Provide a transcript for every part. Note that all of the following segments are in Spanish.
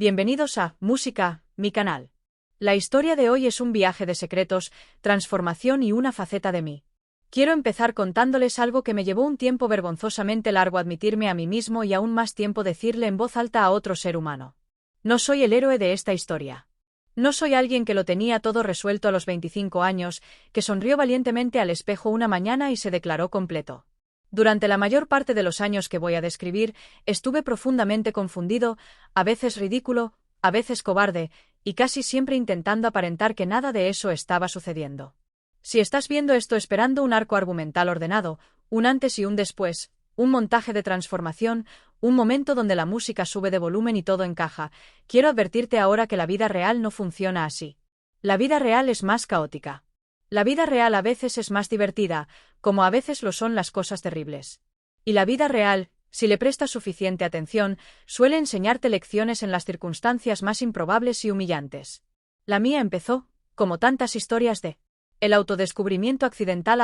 Bienvenidos a Música, mi canal. La historia de hoy es un viaje de secretos, transformación y una faceta de mí. Quiero empezar contándoles algo que me llevó un tiempo vergonzosamente largo admitirme a mí mismo y aún más tiempo decirle en voz alta a otro ser humano. No soy el héroe de esta historia. No soy alguien que lo tenía todo resuelto a los 25 años, que sonrió valientemente al espejo una mañana y se declaró completo. Durante la mayor parte de los años que voy a describir, estuve profundamente confundido, a veces ridículo, a veces cobarde, y casi siempre intentando aparentar que nada de eso estaba sucediendo. Si estás viendo esto esperando un arco argumental ordenado, un antes y un después, un montaje de transformación, un momento donde la música sube de volumen y todo encaja, quiero advertirte ahora que la vida real no funciona así. La vida real es más caótica. La vida real a veces es más divertida, como a veces lo son las cosas terribles. Y la vida real, si le prestas suficiente atención, suele enseñarte lecciones en las circunstancias más improbables y humillantes. La mía empezó, como tantas historias el autodescubrimiento accidental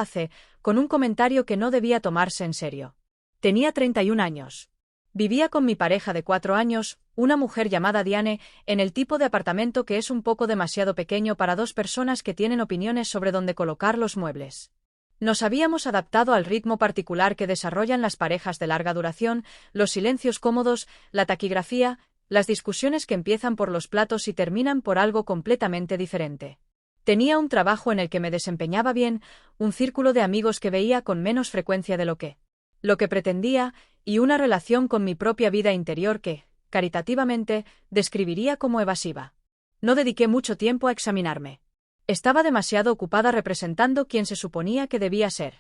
con un comentario que no debía tomarse en serio. Tenía 31 años. Vivía con mi pareja de 4 años, una mujer llamada Diane, en el tipo de apartamento que es un poco demasiado pequeño para dos personas que tienen opiniones sobre dónde colocar los muebles. Nos habíamos adaptado al ritmo particular que desarrollan las parejas de larga duración, los silencios cómodos, la taquigrafía, las discusiones que empiezan por los platos y terminan por algo completamente diferente. Tenía un trabajo en el que me desempeñaba bien, un círculo de amigos que veía con menos frecuencia de lo que pretendía, y una relación con mi propia vida interior que, caritativamente, describiría como evasiva. No dediqué mucho tiempo a examinarme. Estaba demasiado ocupada representando quien se suponía que debía ser.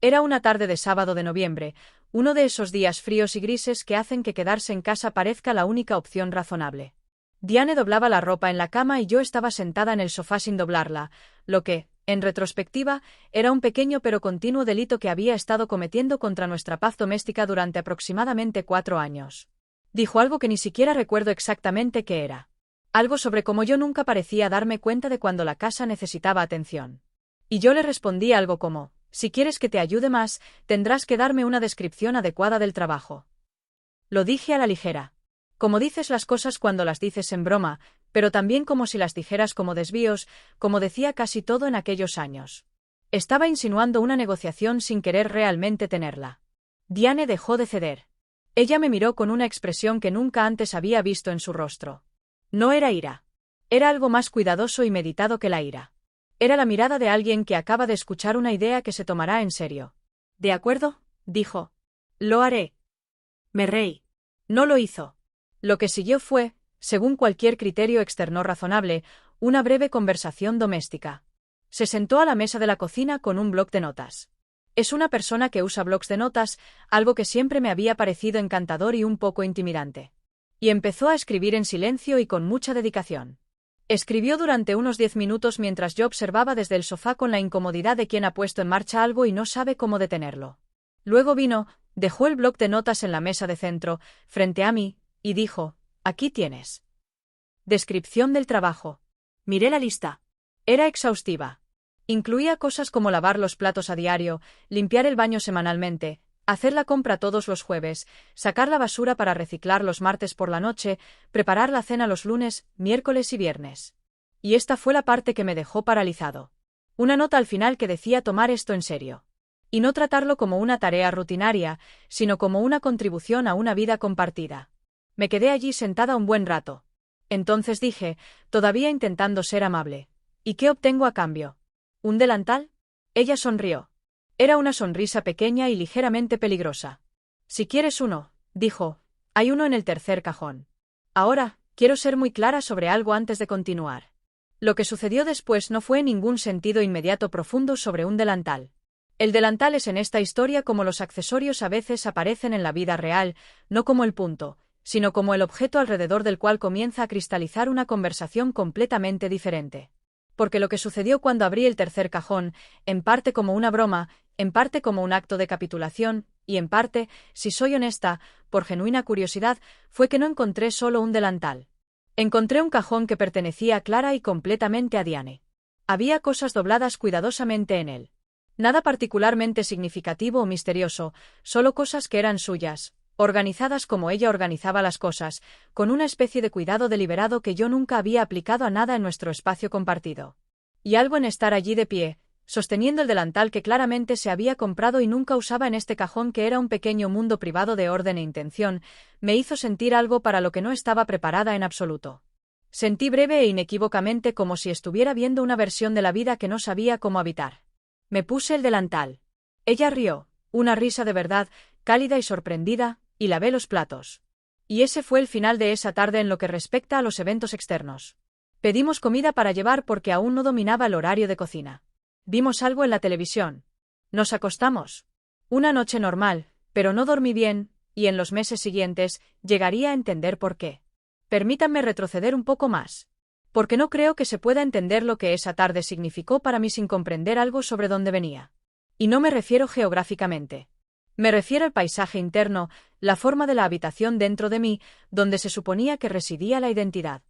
Era una tarde de sábado de noviembre, uno de esos días fríos y grises que hacen que quedarse en casa parezca la única opción razonable. Diane doblaba la ropa en la cama y yo estaba sentada en el sofá sin doblarla, lo que, en retrospectiva, era un pequeño pero continuo delito que había estado cometiendo contra nuestra paz doméstica durante aproximadamente 4 años. Dijo algo que ni siquiera recuerdo exactamente qué era. Algo sobre cómo yo nunca parecía darme cuenta de cuando la casa necesitaba atención. Y yo le respondí algo como, si quieres que te ayude más, tendrás que darme una descripción adecuada del trabajo. Lo dije a la ligera. Como dices las cosas cuando las dices en broma, pero también como si las dijeras como desvíos, como decía casi todo en aquellos años. Estaba insinuando una negociación sin querer realmente tenerla. Diane dejó de ceder. Ella me miró con una expresión que nunca antes había visto en su rostro. No era ira. Era algo más cuidadoso y meditado que la ira. Era la mirada de alguien que acaba de escuchar una idea que se tomará en serio. ¿De acuerdo?, dijo. Lo haré. Me reí. No lo hizo. Lo que siguió fue, según cualquier criterio externo razonable, una breve conversación doméstica. Se sentó a la mesa de la cocina con un bloc de notas. Es una persona que usa blocs de notas, algo que siempre me había parecido encantador y un poco intimidante. Y empezó a escribir en silencio y con mucha dedicación. Escribió durante unos 10 minutos mientras yo observaba desde el sofá con la incomodidad de quien ha puesto en marcha algo y no sabe cómo detenerlo. Luego vino, dejó el bloc de notas en la mesa de centro, frente a mí, y dijo, aquí tienes. Descripción del trabajo. Miré la lista. Era exhaustiva. Incluía cosas como lavar los platos a diario, limpiar el baño semanalmente, hacer la compra todos los jueves, sacar la basura para reciclar los martes por la noche, preparar la cena los lunes, miércoles y viernes. Y esta fue la parte que me dejó paralizado. Una nota al final que decía tomar esto en serio. Y no tratarlo como una tarea rutinaria, sino como una contribución a una vida compartida. Me quedé allí sentada un buen rato. Entonces dije, todavía intentando ser amable, ¿y qué obtengo a cambio? ¿Un delantal? Ella sonrió. Era una sonrisa pequeña y ligeramente peligrosa. Si quieres uno, dijo, hay uno en el tercer cajón. Ahora, quiero ser muy clara sobre algo antes de continuar. Lo que sucedió después no fue en ningún sentido inmediato profundo sobre un delantal. El delantal es en esta historia como los accesorios a veces aparecen en la vida real, no como el punto, sino como el objeto alrededor del cual comienza a cristalizar una conversación completamente diferente. Porque lo que sucedió cuando abrí el tercer cajón, en parte como una broma, en parte como un acto de capitulación, y en parte, si soy honesta, por genuina curiosidad, fue que no encontré solo un delantal. Encontré un cajón que pertenecía clara y completamente a Diane. Había cosas dobladas cuidadosamente en él. Nada particularmente significativo o misterioso, solo cosas que eran suyas, organizadas como ella organizaba las cosas, con una especie de cuidado deliberado que yo nunca había aplicado a nada en nuestro espacio compartido. Y algo en estar allí de pie, sosteniendo el delantal que claramente se había comprado y nunca usaba en este cajón que era un pequeño mundo privado de orden e intención, me hizo sentir algo para lo que no estaba preparada en absoluto. Sentí breve e inequívocamente como si estuviera viendo una versión de la vida que no sabía cómo habitar. Me puse el delantal. Ella rió, una risa de verdad, cálida y sorprendida, y lavé los platos. Y ese fue el final de esa tarde en lo que respecta a los eventos externos. Pedimos comida para llevar porque aún no dominaba el horario de cocina. Vimos algo en la televisión. Nos acostamos. Una noche normal, pero no dormí bien, y en los meses siguientes llegaría a entender por qué. Permítanme retroceder un poco más. Porque no creo que se pueda entender lo que esa tarde significó para mí sin comprender algo sobre dónde venía. Y no me refiero geográficamente. Me refiero al paisaje interno, la forma de la habitación dentro de mí, donde se suponía que residía la identidad.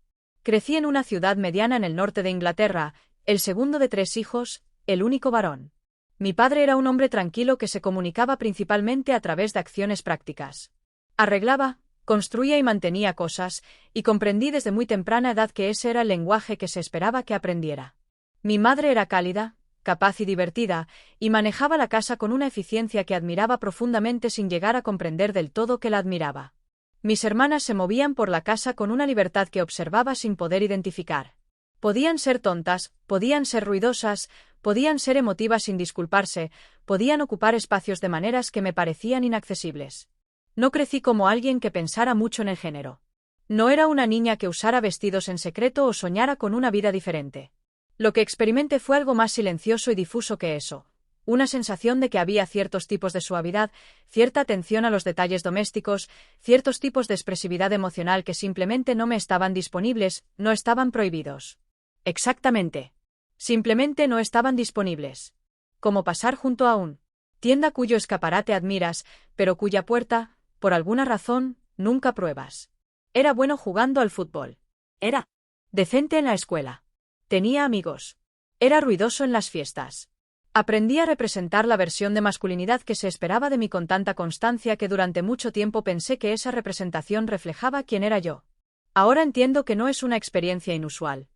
Crecí en una ciudad mediana en el norte de Inglaterra, el segundo de 3 hijos, el único varón. Mi padre era un hombre tranquilo que se comunicaba principalmente a través de acciones prácticas. Arreglaba, construía y mantenía cosas, y comprendí desde muy temprana edad que ese era el lenguaje que se esperaba que aprendiera. Mi madre era cálida, capaz y divertida, y manejaba la casa con una eficiencia que admiraba profundamente sin llegar a comprender del todo que la admiraba. Mis hermanas se movían por la casa con una libertad que observaba sin poder identificar. Podían ser tontas, podían ser ruidosas, podían ser emotivas sin disculparse, podían ocupar espacios de maneras que me parecían inaccesibles. No crecí como alguien que pensara mucho en el género. No era una niña que usara vestidos en secreto o soñara con una vida diferente. Lo que experimenté fue algo más silencioso y difuso que eso, una sensación de que había ciertos tipos de suavidad, cierta atención a los detalles domésticos, ciertos tipos de expresividad emocional que simplemente no me estaban disponibles, no estaban prohibidos. Exactamente. Simplemente no estaban disponibles. Como pasar junto a un tienda cuyo escaparate admiras, pero cuya puerta, por alguna razón, nunca pruebas. Era bueno jugando al fútbol. Era decente en la escuela. Tenía amigos. Era ruidoso en las fiestas. Aprendí a representar la versión de masculinidad que se esperaba de mí con tanta constancia que durante mucho tiempo pensé que esa representación reflejaba quién era yo. Ahora entiendo que no es una experiencia inusual.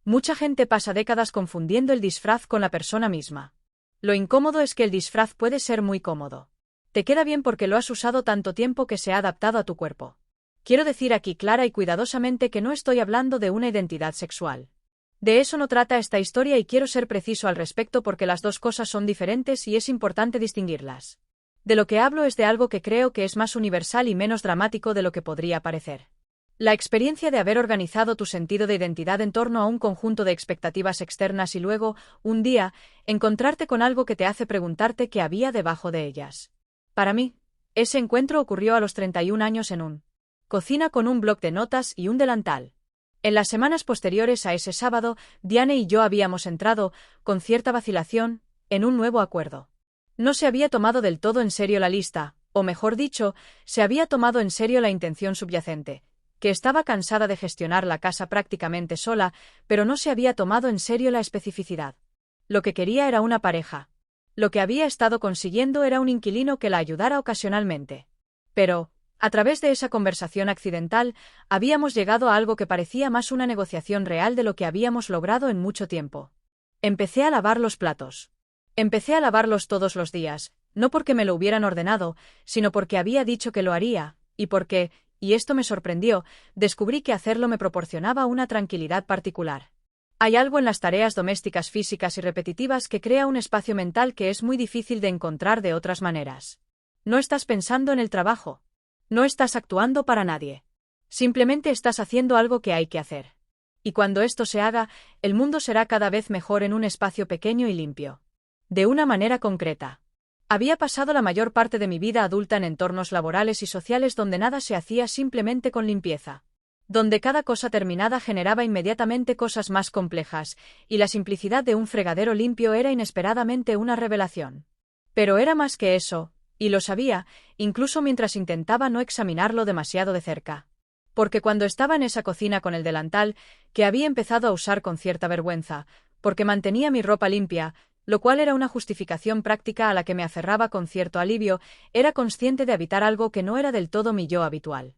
Mucha gente pasa décadas confundiendo el disfraz con la persona misma. Lo incómodo es que el disfraz puede ser muy cómodo. Te queda bien porque lo has usado tanto tiempo que se ha adaptado a tu cuerpo. Quiero decir aquí clara y cuidadosamente que no estoy hablando de una identidad sexual. De eso no trata esta historia y quiero ser preciso al respecto porque las dos cosas son diferentes y es importante distinguirlas. De lo que hablo es de algo que creo que es más universal y menos dramático de lo que podría parecer. La experiencia de haber organizado tu sentido de identidad en torno a un conjunto de expectativas externas y luego, un día, encontrarte con algo que te hace preguntarte qué había debajo de ellas. Para mí, ese encuentro ocurrió a los 31 años en un cocina con un bloc de notas y un delantal. En las semanas posteriores a ese sábado, Diane y yo habíamos entrado, con cierta vacilación, en un nuevo acuerdo. No se había tomado del todo en serio la lista, o mejor dicho, se había tomado en serio la intención subyacente, que estaba cansada de gestionar la casa prácticamente sola, pero no se había tomado en serio la especificidad. Lo que quería era una pareja. Lo que había estado consiguiendo era un inquilino que la ayudara ocasionalmente. Pero, a través de esa conversación accidental, habíamos llegado a algo que parecía más una negociación real de lo que habíamos logrado en mucho tiempo. Empecé a lavar los platos. Empecé a lavarlos todos los días, no porque me lo hubieran ordenado, sino porque había dicho que lo haría, y porque, y esto me sorprendió, descubrí que hacerlo me proporcionaba una tranquilidad particular. Hay algo en las tareas domésticas físicas y repetitivas que crea un espacio mental que es muy difícil de encontrar de otras maneras. No estás pensando en el trabajo. No estás actuando para nadie. Simplemente estás haciendo algo que hay que hacer. Y cuando esto se haga, el mundo será cada vez mejor en un espacio pequeño y limpio. De una manera concreta. Había pasado la mayor parte de mi vida adulta en entornos laborales y sociales donde nada se hacía simplemente con limpieza. Donde cada cosa terminada generaba inmediatamente cosas más complejas, y la simplicidad de un fregadero limpio era inesperadamente una revelación. Pero era más que eso, y lo sabía, incluso mientras intentaba no examinarlo demasiado de cerca. Porque cuando estaba en esa cocina con el delantal, que había empezado a usar con cierta vergüenza, porque mantenía mi ropa limpia, lo cual era una justificación práctica a la que me aferraba con cierto alivio. Era consciente de habitar algo que no era del todo mi yo habitual.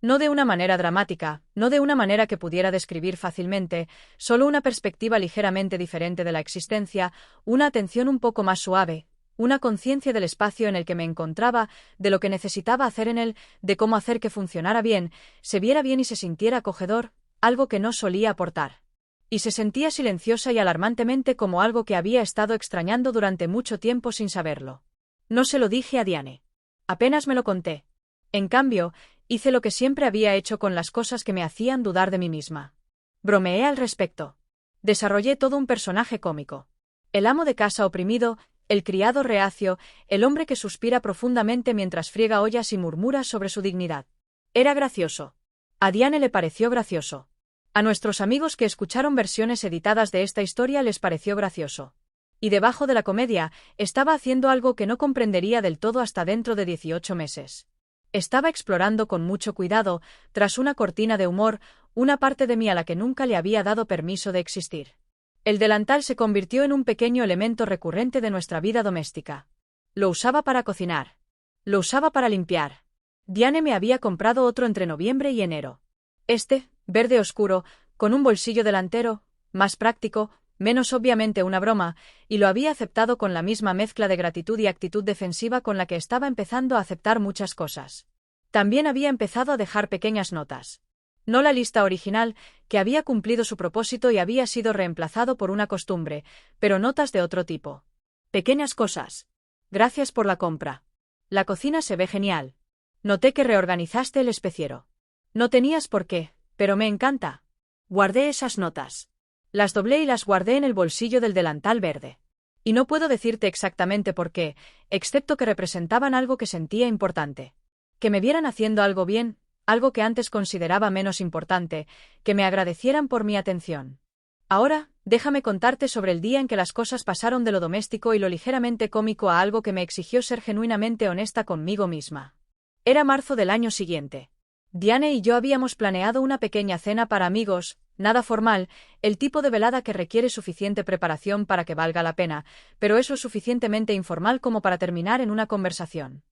No de una manera dramática, no de una manera que pudiera describir fácilmente, solo una perspectiva ligeramente diferente de la existencia, una atención un poco más suave, una conciencia del espacio en el que me encontraba, de lo que necesitaba hacer en él, de cómo hacer que funcionara bien, se viera bien y se sintiera acogedor, algo que no solía aportar. Y se sentía silenciosa y alarmantemente como algo que había estado extrañando durante mucho tiempo sin saberlo. No se lo dije a Diane. Apenas me lo conté. En cambio, hice lo que siempre había hecho con las cosas que me hacían dudar de mí misma. Bromeé al respecto. Desarrollé todo un personaje cómico. El amo de casa oprimido, el criado reacio, el hombre que suspira profundamente mientras friega ollas y murmura sobre su dignidad. Era gracioso. A Diane le pareció gracioso. A nuestros amigos que escucharon versiones editadas de esta historia les pareció gracioso. Y debajo de la comedia, estaba haciendo algo que no comprendería del todo hasta dentro de 18 meses. Estaba explorando con mucho cuidado, tras una cortina de humor, una parte de mí a la que nunca le había dado permiso de existir. El delantal se convirtió en un pequeño elemento recurrente de nuestra vida doméstica. Lo usaba para cocinar. Lo usaba para limpiar. Diane me había comprado otro entre noviembre y enero. Verde oscuro, con un bolsillo delantero, más práctico, menos obviamente una broma, y lo había aceptado con la misma mezcla de gratitud y actitud defensiva con la que estaba empezando a aceptar muchas cosas. También había empezado a dejar pequeñas notas. No la lista original, que había cumplido su propósito y había sido reemplazado por una costumbre, pero notas de otro tipo. Pequeñas cosas. Gracias por la compra. La cocina se ve genial. Noté que reorganizaste el especiero. No tenías por qué, pero me encanta. Guardé esas notas. Las doblé y las guardé en el bolsillo del delantal verde. Y no puedo decirte exactamente por qué, excepto que representaban algo que sentía importante. Que me vieran haciendo algo bien, algo que antes consideraba menos importante, que me agradecieran por mi atención. Ahora, déjame contarte sobre el día en que las cosas pasaron de lo doméstico y lo ligeramente cómico a algo que me exigió ser genuinamente honesta conmigo misma. Era marzo del año siguiente. Diane y yo habíamos planeado una pequeña cena para amigos, nada formal, el tipo de velada que requiere suficiente preparación para que valga la pena, pero es lo suficientemente informal como para terminar en una conversación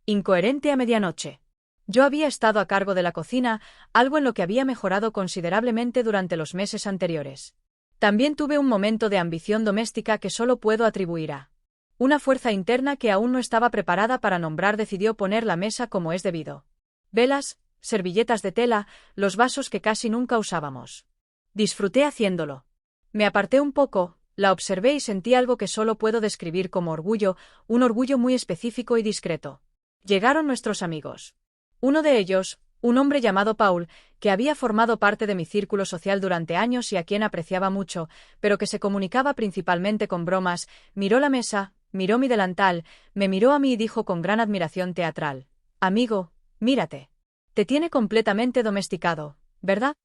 incoherente a medianoche. Yo había estado a cargo de la cocina, algo en lo que había mejorado considerablemente durante los meses anteriores. También tuve un momento de ambición doméstica que solo puedo atribuir a una fuerza interna que aún no estaba preparada para nombrar. Decidió poner la mesa como es debido. Velas, servilletas de tela, los vasos que casi nunca usábamos. Disfruté haciéndolo. Me aparté un poco, la observé y sentí algo que solo puedo describir como orgullo, un orgullo muy específico y discreto. Llegaron nuestros amigos. Uno de ellos, un hombre llamado Paul, que había formado parte de mi círculo social durante años y a quien apreciaba mucho, pero que se comunicaba principalmente con bromas, miró la mesa, miró mi delantal, me miró a mí y dijo con gran admiración teatral: «Amigo, mírate. Te tiene completamente domesticado, ¿verdad?»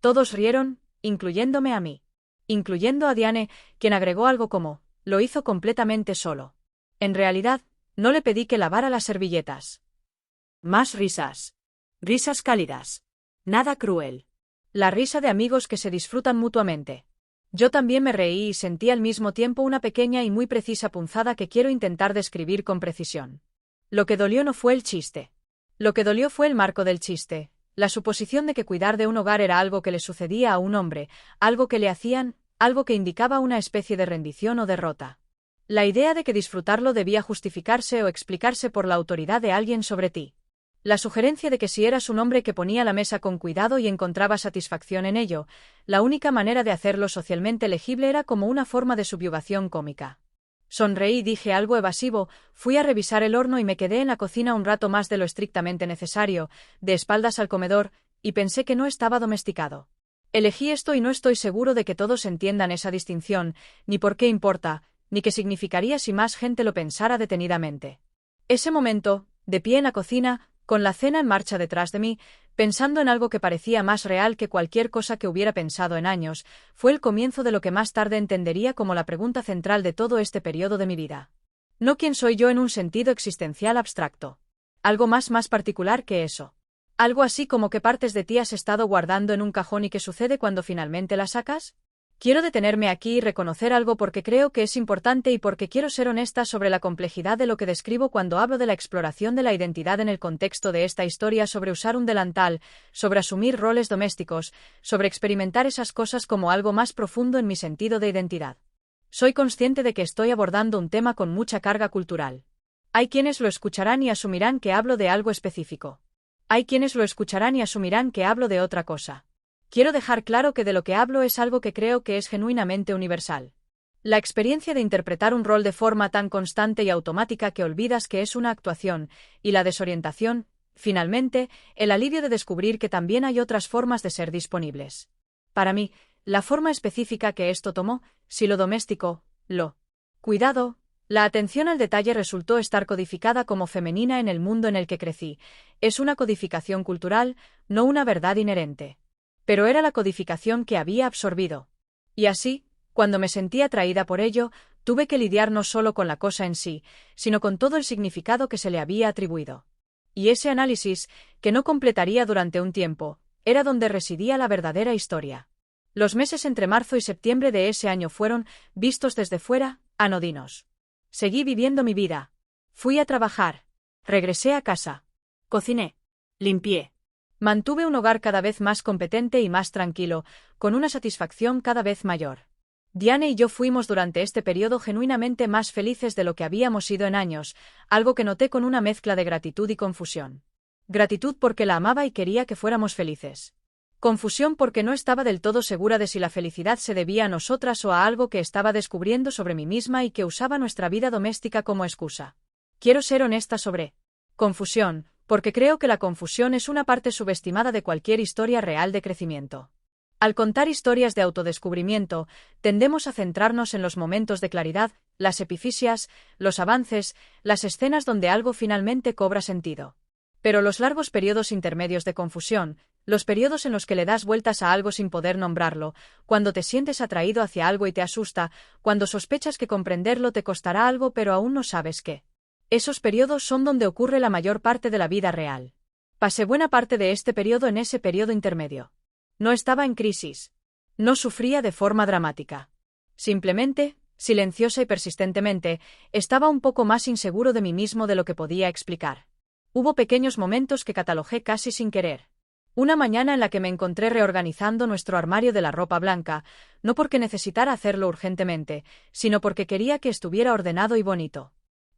Todos rieron, incluyéndome a mí. Incluyendo a Diane, quien agregó algo como: «Lo hizo completamente solo». En realidad, no le pedí que lavara las servilletas. Más risas. Risas cálidas. Nada cruel. La risa de amigos que se disfrutan mutuamente. Yo también me reí y sentí al mismo tiempo una pequeña y muy precisa punzada que quiero intentar describir con precisión. Lo que dolió no fue el chiste. Lo que dolió fue el marco del chiste, la suposición de que cuidar de un hogar era algo que le sucedía a un hombre, algo que le hacían, algo que indicaba una especie de rendición o derrota. La idea de que disfrutarlo debía justificarse o explicarse por la autoridad de alguien sobre ti. La sugerencia de que si eras un hombre que ponía la mesa con cuidado y encontraba satisfacción en ello, la única manera de hacerlo socialmente legible era como una forma de subyugación cómica. Sonreí y dije algo evasivo, fui a revisar el horno y me quedé en la cocina un rato más de lo estrictamente necesario, de espaldas al comedor, y pensé que no estaba domesticado. Elegí esto y no estoy seguro de que todos entiendan esa distinción, ni por qué importa, ni qué significaría si más gente lo pensara detenidamente. Ese momento, de pie en la cocina, con la cena en marcha detrás de mí, pensando en algo que parecía más real que cualquier cosa que hubiera pensado en años, fue el comienzo de lo que más tarde entendería como la pregunta central de todo este periodo de mi vida. No quién soy yo en un sentido existencial abstracto. Algo más particular que eso. Algo así como qué partes de ti has estado guardando en un cajón y qué sucede cuando finalmente las sacas. Quiero detenerme aquí y reconocer algo porque creo que es importante y porque quiero ser honesta sobre la complejidad de lo que describo cuando hablo de la exploración de la identidad en el contexto de esta historia, sobre usar un delantal, sobre asumir roles domésticos, sobre experimentar esas cosas como algo más profundo en mi sentido de identidad. Soy consciente de que estoy abordando un tema con mucha carga cultural. Hay quienes lo escucharán y asumirán que hablo de algo específico. Hay quienes lo escucharán y asumirán que hablo de otra cosa. Quiero dejar claro que de lo que hablo es algo que creo que es genuinamente universal. La experiencia de interpretar un rol de forma tan constante y automática que olvidas que es una actuación, y la desorientación, finalmente, el alivio de descubrir que también hay otras formas de ser disponibles. Para mí, la forma específica que esto tomó, si lo doméstico, lo cuidado, la atención al detalle resultó estar codificada como femenina en el mundo en el que crecí. Es una codificación cultural, no una verdad inherente. Pero era la codificación que había absorbido. Y así, cuando me sentí atraída por ello, tuve que lidiar no solo con la cosa en sí, sino con todo el significado que se le había atribuido. Y ese análisis, que no completaría durante un tiempo, era donde residía la verdadera historia. Los meses entre marzo y septiembre de ese año fueron, vistos desde fuera, anodinos. Seguí viviendo mi vida. Fui a trabajar. Regresé a casa. Cociné. Limpié. Mantuve un hogar cada vez más competente y más tranquilo, con una satisfacción cada vez mayor. Diane y yo fuimos durante este periodo genuinamente más felices de lo que habíamos sido en años, algo que noté con una mezcla de gratitud y confusión. Gratitud porque la amaba y quería que fuéramos felices. Confusión porque no estaba del todo segura de si la felicidad se debía a nosotras o a algo que estaba descubriendo sobre mí misma y que usaba nuestra vida doméstica como excusa. Quiero ser honesta sobre confusión, porque creo que la confusión es una parte subestimada de cualquier historia real de crecimiento. Al contar historias de autodescubrimiento, tendemos a centrarnos en los momentos de claridad, las epifisias, los avances, las escenas donde algo finalmente cobra sentido. Pero los largos periodos intermedios de confusión, los periodos en los que le das vueltas a algo sin poder nombrarlo, cuando te sientes atraído hacia algo y te asusta, cuando sospechas que comprenderlo te costará algo pero aún no sabes qué. Esos periodos son donde ocurre la mayor parte de la vida real. Pasé buena parte de este periodo en ese periodo intermedio. No estaba en crisis. No sufría de forma dramática. Simplemente, silenciosa y persistentemente, estaba un poco más inseguro de mí mismo de lo que podía explicar. Hubo pequeños momentos que catalogé casi sin querer. Una mañana en la que me encontré reorganizando nuestro armario de la ropa blanca, no porque necesitara hacerlo urgentemente, sino porque quería que estuviera ordenado y bonito.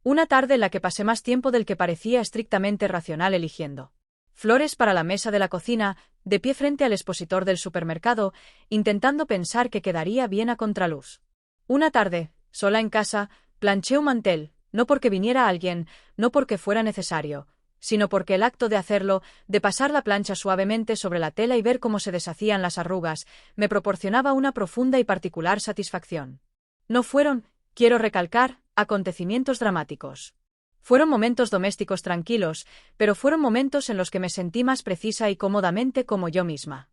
Una tarde en la que pasé más tiempo del que parecía estrictamente racional eligiendo flores para la mesa de la cocina, de pie frente al expositor del supermercado, intentando pensar que quedaría bien a contraluz. Una tarde, sola en casa, planché un mantel, no porque viniera alguien, no porque fuera necesario, sino porque el acto de hacerlo, de pasar la plancha suavemente sobre la tela y ver cómo se deshacían las arrugas, me proporcionaba una profunda y particular satisfacción. No fueron, quiero recalcar, acontecimientos dramáticos. Fueron momentos domésticos tranquilos, pero fueron momentos en los que me sentí más precisa y cómodamente como yo misma.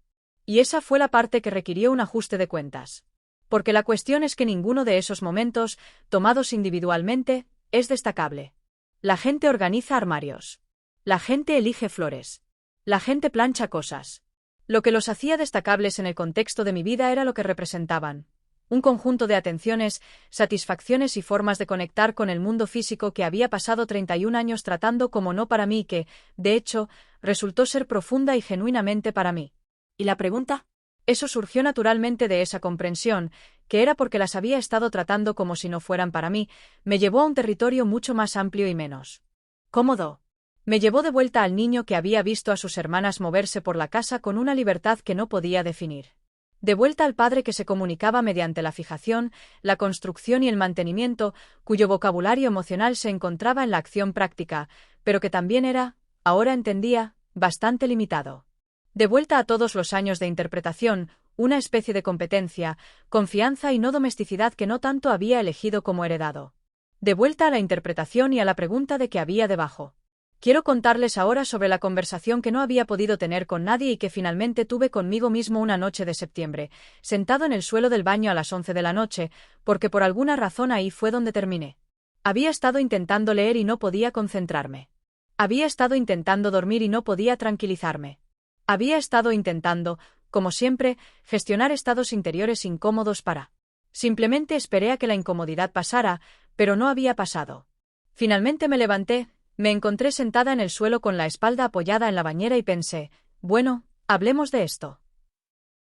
Y esa fue la parte que requirió un ajuste de cuentas. Porque la cuestión es que ninguno de esos momentos, tomados individualmente, es destacable. La gente organiza armarios. La gente elige flores. La gente plancha cosas. Lo que los hacía destacables en el contexto de mi vida era lo que representaban. Un conjunto de atenciones, satisfacciones y formas de conectar con el mundo físico que había pasado 31 años tratando como no para mí y que, de hecho, resultó ser profunda y genuinamente para mí. ¿Y la pregunta? Eso surgió naturalmente de esa comprensión, que era porque las había estado tratando como si no fueran para mí, me llevó a un territorio mucho más amplio y menos cómodo. Me llevó de vuelta al niño que había visto a sus hermanas moverse por la casa con una libertad que no podía definir. De vuelta al padre que se comunicaba mediante la fijación, la construcción y el mantenimiento, cuyo vocabulario emocional se encontraba en la acción práctica, pero que también era, ahora entendía, bastante limitado. De vuelta a todos los años de interpretación, una especie de competencia, confianza y no domesticidad que no tanto había elegido como heredado. De vuelta a la interpretación y a la pregunta de qué había debajo. Quiero contarles ahora sobre la conversación que no había podido tener con nadie y que finalmente tuve conmigo mismo una noche de septiembre, sentado en el suelo del baño a las 11 de la noche, porque por alguna razón ahí fue donde terminé. Había estado intentando leer y no podía concentrarme. Había estado intentando dormir y no podía tranquilizarme. Había estado intentando, como siempre, gestionar estados interiores incómodos para. Simplemente esperé a que la incomodidad pasara, pero no había pasado. Finalmente me levanté, me encontré sentada en el suelo con la espalda apoyada en la bañera y pensé, bueno, hablemos de esto.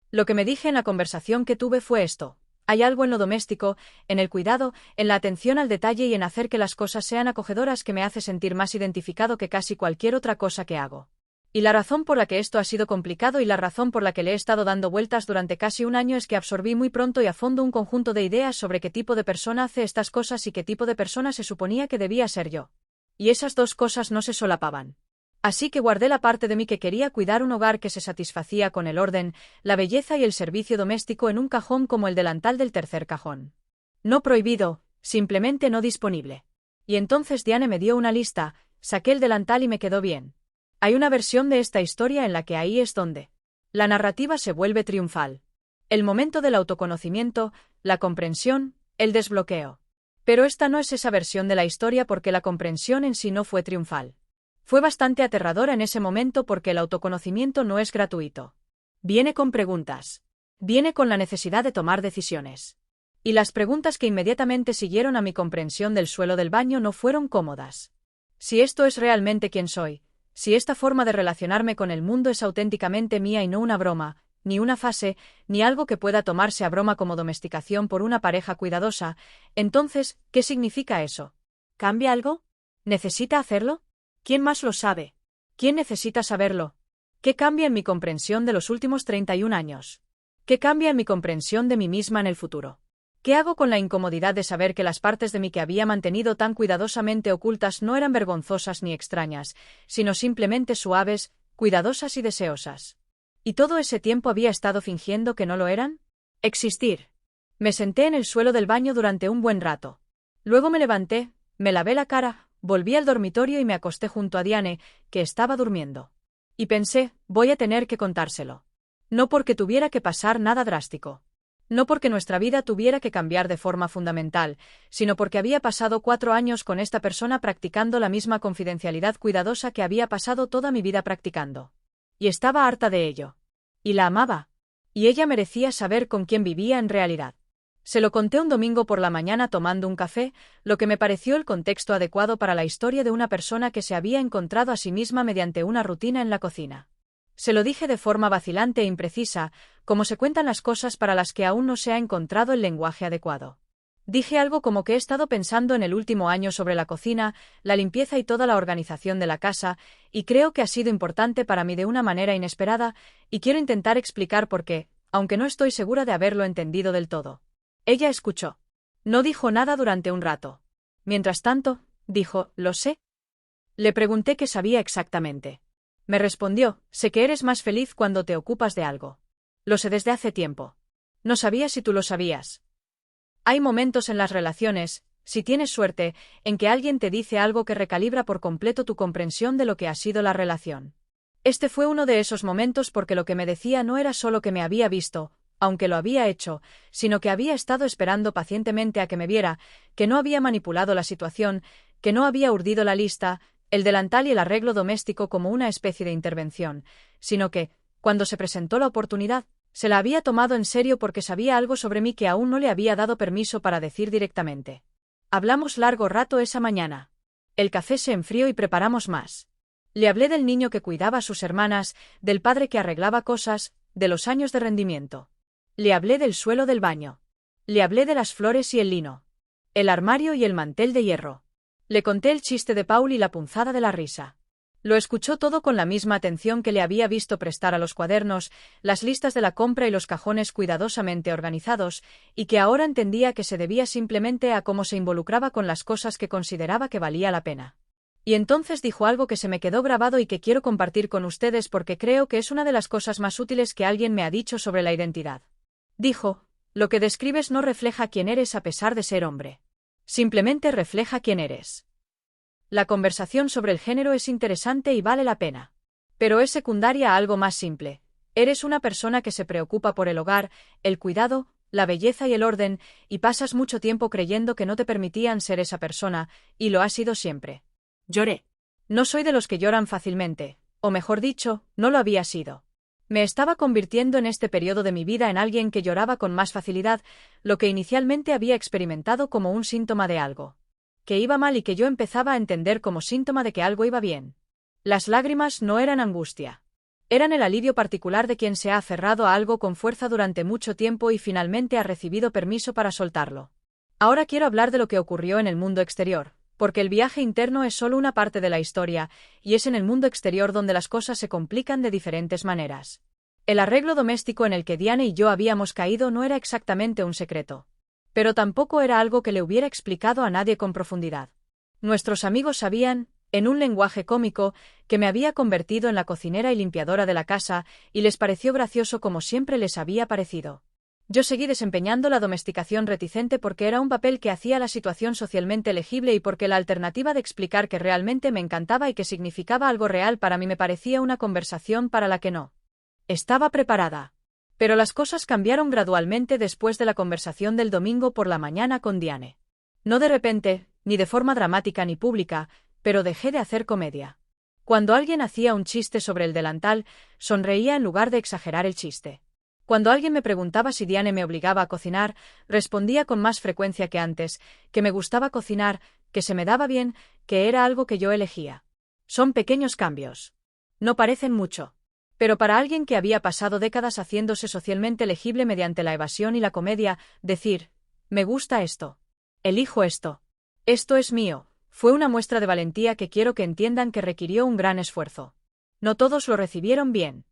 Lo que me dije en la conversación que tuve fue esto. Hay algo en lo doméstico, en el cuidado, en la atención al detalle y en hacer que las cosas sean acogedoras que me hace sentir más identificado que casi cualquier otra cosa que hago. Y la razón por la que esto ha sido complicado y la razón por la que le he estado dando vueltas durante casi un año es que absorbí muy pronto y a fondo un conjunto de ideas sobre qué tipo de persona hace estas cosas y qué tipo de persona se suponía que debía ser yo. Y esas dos cosas no se solapaban. Así que guardé la parte de mí que quería cuidar un hogar que se satisfacía con el orden, la belleza y el servicio doméstico en un cajón como el delantal del tercer cajón. No prohibido, simplemente no disponible. Y entonces Diane me dio una lista, saqué el delantal y me quedó bien. Hay una versión de esta historia en la que ahí es donde la narrativa se vuelve triunfal. El momento del autoconocimiento, la comprensión, el desbloqueo. Pero esta no es esa versión de la historia porque la comprensión en sí no fue triunfal. Fue bastante aterradora en ese momento porque el autoconocimiento no es gratuito. Viene con preguntas. Viene con la necesidad de tomar decisiones. Y las preguntas que inmediatamente siguieron a mi comprensión del suelo del baño no fueron cómodas. Si esto es realmente quien soy, si esta forma de relacionarme con el mundo es auténticamente mía y no una broma, ni una fase, ni algo que pueda tomarse a broma como domesticación por una pareja cuidadosa, entonces, ¿qué significa eso? ¿Cambia algo? ¿Necesita hacerlo? ¿Quién más lo sabe? ¿Quién necesita saberlo? ¿Qué cambia en mi comprensión de los últimos 31 años? ¿Qué cambia en mi comprensión de mí misma en el futuro? ¿Qué hago con la incomodidad de saber que las partes de mí que había mantenido tan cuidadosamente ocultas no eran vergonzosas ni extrañas, sino simplemente suaves, cuidadosas y deseosas? ¿Y todo ese tiempo había estado fingiendo que no lo eran? Existir. Me senté en el suelo del baño durante un buen rato. Luego me levanté, me lavé la cara, volví al dormitorio y me acosté junto a Diane, que estaba durmiendo. Y pensé, voy a tener que contárselo. No porque tuviera que pasar nada drástico. No porque nuestra vida tuviera que cambiar de forma fundamental, sino porque había pasado 4 años con esta persona practicando la misma confidencialidad cuidadosa que había pasado toda mi vida practicando. Y estaba harta de ello. Y la amaba. Y ella merecía saber con quién vivía en realidad. Se lo conté un domingo por la mañana tomando un café, lo que me pareció el contexto adecuado para la historia de una persona que se había encontrado a sí misma mediante una rutina en la cocina. Se lo dije de forma vacilante e imprecisa, como se cuentan las cosas para las que aún no se ha encontrado el lenguaje adecuado. Dije algo como que he estado pensando en el último año sobre la cocina, la limpieza y toda la organización de la casa, y creo que ha sido importante para mí de una manera inesperada, y quiero intentar explicar por qué, aunque no estoy segura de haberlo entendido del todo. Ella escuchó. No dijo nada durante un rato. Mientras tanto, dijo, ¿lo sé? Le pregunté qué sabía exactamente. Me respondió, sé que eres más feliz cuando te ocupas de algo. Lo sé desde hace tiempo. No sabía si tú lo sabías. Hay momentos en las relaciones, si tienes suerte, en que alguien te dice algo que recalibra por completo tu comprensión de lo que ha sido la relación. Este fue uno de esos momentos porque lo que me decía no era solo que me había visto, aunque lo había hecho, sino que había estado esperando pacientemente a que me viera, que no había manipulado la situación, que no había urdido la lista, el delantal y el arreglo doméstico como una especie de intervención, sino que, cuando se presentó la oportunidad, se la había tomado en serio porque sabía algo sobre mí que aún no le había dado permiso para decir directamente. Hablamos largo rato esa mañana. El café se enfrió y preparamos más. Le hablé del niño que cuidaba a sus hermanas, del padre que arreglaba cosas, de los años de rendimiento. Le hablé del suelo del baño. Le hablé de las flores y el lino. El armario y el mantel de hierro. Le conté el chiste de Paul y la punzada de la risa. Lo escuchó todo con la misma atención que le había visto prestar a los cuadernos, las listas de la compra y los cajones cuidadosamente organizados, y que ahora entendía que se debía simplemente a cómo se involucraba con las cosas que consideraba que valía la pena. Y entonces dijo algo que se me quedó grabado y que quiero compartir con ustedes porque creo que es una de las cosas más útiles que alguien me ha dicho sobre la identidad. Dijo, lo que describes no refleja quién eres a pesar de ser hombre. Simplemente refleja quién eres. La conversación sobre el género es interesante y vale la pena. Pero es secundaria a algo más simple. Eres una persona que se preocupa por el hogar, el cuidado, la belleza y el orden, y pasas mucho tiempo creyendo que no te permitían ser esa persona, y lo has sido siempre. Lloré. No soy de los que lloran fácilmente, o mejor dicho, no lo había sido. Me estaba convirtiendo en este periodo de mi vida en alguien que lloraba con más facilidad, lo que inicialmente había experimentado como un síntoma de algo que iba mal y que yo empezaba a entender como síntoma de que algo iba bien. Las lágrimas no eran angustia. Eran el alivio particular de quien se ha aferrado a algo con fuerza durante mucho tiempo y finalmente ha recibido permiso para soltarlo. Ahora quiero hablar de lo que ocurrió en el mundo exterior, porque el viaje interno es solo una parte de la historia, y es en el mundo exterior donde las cosas se complican de diferentes maneras. El arreglo doméstico en el que Diane y yo habíamos caído no era exactamente un secreto. Pero tampoco era algo que le hubiera explicado a nadie con profundidad. Nuestros amigos sabían, en un lenguaje cómico, que me había convertido en la cocinera y limpiadora de la casa, y les pareció gracioso como siempre les había parecido. Yo seguí desempeñando la domesticación reticente porque era un papel que hacía la situación socialmente legible y porque la alternativa de explicar que realmente me encantaba y que significaba algo real para mí me parecía una conversación para la que no estaba preparada. Pero las cosas cambiaron gradualmente después de la conversación del domingo por la mañana con Diane. No de repente, ni de forma dramática ni pública, pero dejé de hacer comedia. Cuando alguien hacía un chiste sobre el delantal, sonreía en lugar de exagerar el chiste. Cuando alguien me preguntaba si Diane me obligaba a cocinar, respondía con más frecuencia que antes, que me gustaba cocinar, que se me daba bien, que era algo que yo elegía. Son pequeños cambios. No parecen mucho. Pero para alguien que había pasado décadas haciéndose socialmente legible mediante la evasión y la comedia, decir, me gusta esto. Elijo esto. Esto es mío, fue una muestra de valentía que quiero que entiendan que requirió un gran esfuerzo. No todos lo recibieron bien.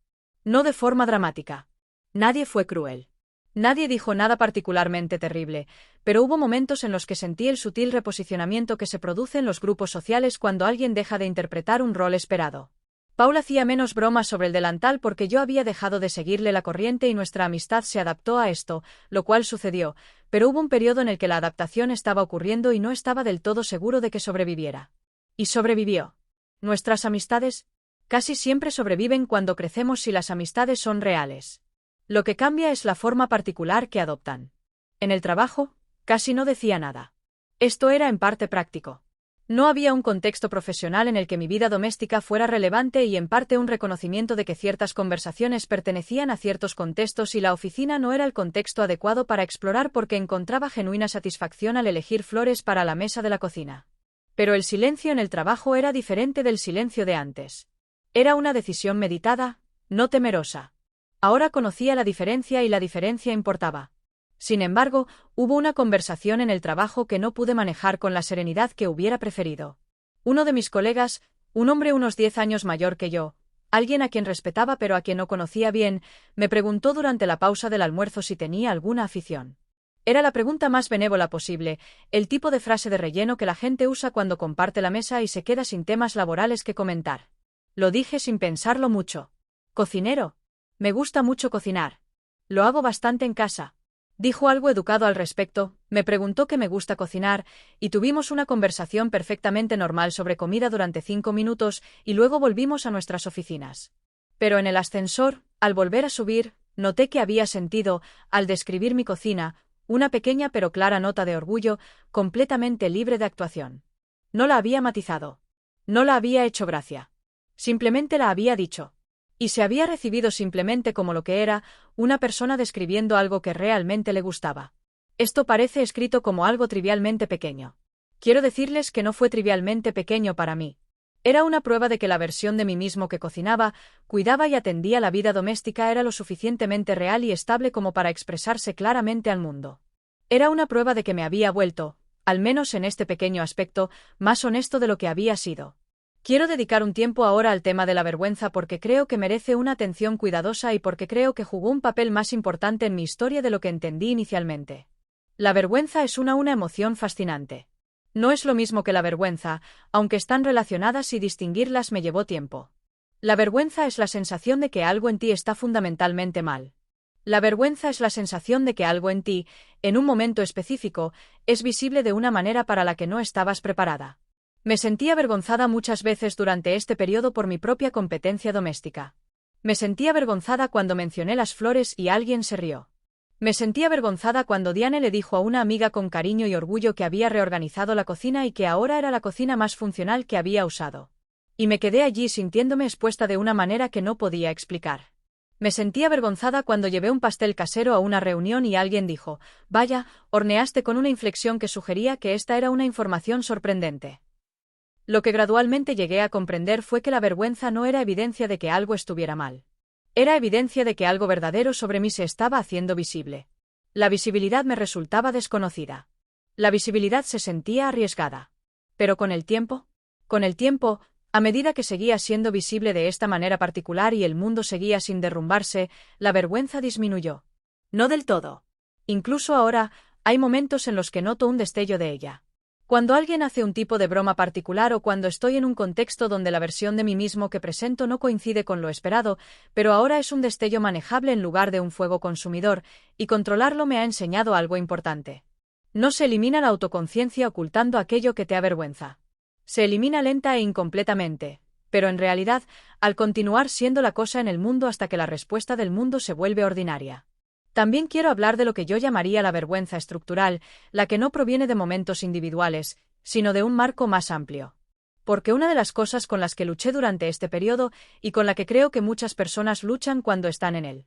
No de forma dramática. Nadie fue cruel. Nadie dijo nada particularmente terrible, pero hubo momentos en los que sentí el sutil reposicionamiento que se produce en los grupos sociales cuando alguien deja de interpretar un rol esperado. Paul hacía menos bromas sobre el delantal porque yo había dejado de seguirle la corriente y nuestra amistad se adaptó a esto, lo cual sucedió, pero hubo un periodo en el que la adaptación estaba ocurriendo y no estaba del todo seguro de que sobreviviera. Y sobrevivió. Nuestras amistades casi siempre sobreviven cuando crecemos si las amistades son reales. Lo que cambia es la forma particular que adoptan. En el trabajo, casi no decía nada. Esto era en parte práctico. No había un contexto profesional en el que mi vida doméstica fuera relevante y en parte un reconocimiento de que ciertas conversaciones pertenecían a ciertos contextos y la oficina no era el contexto adecuado para explorar porque encontraba genuina satisfacción al elegir flores para la mesa de la cocina. Pero el silencio en el trabajo era diferente del silencio de antes. Era una decisión meditada, no temerosa. Ahora conocía la diferencia y la diferencia importaba. Sin embargo, hubo una conversación en el trabajo que no pude manejar con la serenidad que hubiera preferido. Uno de mis colegas, un hombre unos 10 años mayor que yo, alguien a quien respetaba pero a quien no conocía bien, me preguntó durante la pausa del almuerzo si tenía alguna afición. Era la pregunta más benévola posible, el tipo de frase de relleno que la gente usa cuando comparte la mesa y se queda sin temas laborales que comentar. Lo dije sin pensarlo mucho. ¿Cocinero? Me gusta mucho cocinar. Lo hago bastante en casa. Dijo algo educado al respecto, me preguntó que me gusta cocinar, y tuvimos una conversación perfectamente normal sobre comida durante 5 minutos, y luego volvimos a nuestras oficinas. Pero en el ascensor, al volver a subir, noté que había sentido, al describir mi cocina, una pequeña pero clara nota de orgullo, completamente libre de actuación. No la había matizado. No la había hecho gracia. Simplemente la había dicho. Y se había recibido simplemente como lo que era, una persona describiendo algo que realmente le gustaba. Esto parece escrito como algo trivialmente pequeño. Quiero decirles que no fue trivialmente pequeño para mí. Era una prueba de que la versión de mí mismo que cocinaba, cuidaba y atendía la vida doméstica era lo suficientemente real y estable como para expresarse claramente al mundo. Era una prueba de que me había vuelto, al menos en este pequeño aspecto, más honesto de lo que había sido. Quiero dedicar un tiempo ahora al tema de la vergüenza porque creo que merece una atención cuidadosa y porque creo que jugó un papel más importante en mi historia de lo que entendí inicialmente. La vergüenza es una emoción fascinante. No es lo mismo que la vergüenza, aunque están relacionadas y distinguirlas me llevó tiempo. La vergüenza es la sensación de que algo en ti está fundamentalmente mal. La vergüenza es la sensación de que algo en ti, en un momento específico, es visible de una manera para la que no estabas preparada. Me sentí avergonzada muchas veces durante este periodo por mi propia competencia doméstica. Me sentí avergonzada cuando mencioné las flores y alguien se rió. Me sentí avergonzada cuando Diane le dijo a una amiga con cariño y orgullo que había reorganizado la cocina y que ahora era la cocina más funcional que había usado. Y me quedé allí sintiéndome expuesta de una manera que no podía explicar. Me sentí avergonzada cuando llevé un pastel casero a una reunión y alguien dijo, «Vaya, horneaste», con una inflexión que sugería que esta era una información sorprendente. Lo que gradualmente llegué a comprender fue que la vergüenza no era evidencia de que algo estuviera mal. Era evidencia de que algo verdadero sobre mí se estaba haciendo visible. La visibilidad me resultaba desconocida. La visibilidad se sentía arriesgada. Pero con el tiempo, a medida que seguía siendo visible de esta manera particular y el mundo seguía sin derrumbarse, la vergüenza disminuyó. No del todo. Incluso ahora, hay momentos en los que noto un destello de ella. Cuando alguien hace un tipo de broma particular o cuando estoy en un contexto donde la versión de mí mismo que presento no coincide con lo esperado, pero ahora es un destello manejable en lugar de un fuego consumidor, y controlarlo me ha enseñado algo importante. No se elimina la autoconciencia ocultando aquello que te avergüenza. Se elimina lenta e incompletamente, pero en realidad, al continuar siendo la cosa en el mundo hasta que la respuesta del mundo se vuelve ordinaria. También quiero hablar de lo que yo llamaría la vergüenza estructural, la que no proviene de momentos individuales, sino de un marco más amplio. Porque una de las cosas con las que luché durante este periodo y con la que creo que muchas personas luchan cuando están en el